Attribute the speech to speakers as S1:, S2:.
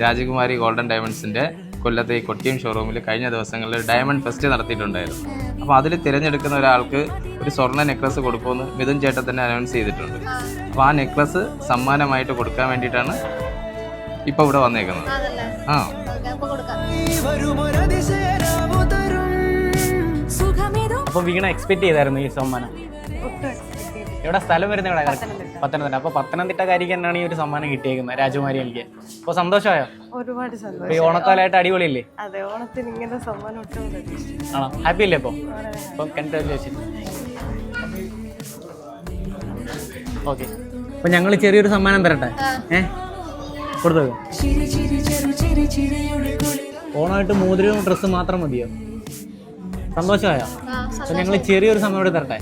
S1: രാജകുമാരി ഗോൾഡൻ ഡയമണ്ട്സിൻ്റെ കൊല്ലത്തെ ഈ കൊട്ടിയം ഷോറൂമിൽ കഴിഞ്ഞ ദിവസങ്ങളിൽ ഡയമണ്ട് ഫെസ്റ്റ് നടത്തിയിട്ടുണ്ടായിരുന്നു. അപ്പോൾ അതിൽ തിരഞ്ഞെടുക്കുന്ന ഒരാൾക്ക് ഒരു സ്വർണ്ണ നെക്ലസ് കൊടുക്കുമെന്ന് മിഥുൻ ചേട്ടൻ തന്നെ അനൗൺസ് ചെയ്തിട്ടുണ്ട്. അപ്പോൾ ആ നെക്ലസ് സമ്മാനമായിട്ട് കൊടുക്കാൻ വേണ്ടിയിട്ടാണ് ഇപ്പോൾ ഇവിടെ വന്നേക്കുന്നത്. ആ
S2: അപ്പോൾ വീണ എക്സ്പെക്ട് ചെയ്തായിരുന്നു ഈ സമ്മാനം? എവിടെ സ്ഥലം വരുന്നത്? ഇവിടെ പത്തനംതിട്ട. അപ്പോൾ പത്തനംതിട്ടക്കാരിക്ക് തന്നെയാണ് ഈ ഒരു സമ്മാനം കിട്ടിയേക്കുന്നത്, രാജകുമാരി എനിക്ക്. അപ്പോൾ സന്തോഷമായോ?
S3: ഒരുപാട് സന്തോഷം.
S2: ഈ ഓണക്കാലമായിട്ട് അടിപൊളിയല്ലേ?
S3: അതെ, ഓണത്തിന് ഇങ്ങനെ സമ്മാനം
S2: ആണോ? ഹാപ്പി അല്ലേ? അപ്പോൾ കൺഗ്രാജുലേഷൻ. ഓക്കെ, അപ്പോൾ ഞങ്ങൾ ചെറിയൊരു സമ്മാനം തരട്ടെ? കൊടുത്തോ. ഓണമായിട്ട് മോതിരവും ഡ്രസ്സ് മാത്രം മതിയോ? സന്തോഷമായോ? അപ്പോൾ ഞങ്ങൾ ചെറിയൊരു സമ്മാനം കൂടി തരട്ടെ?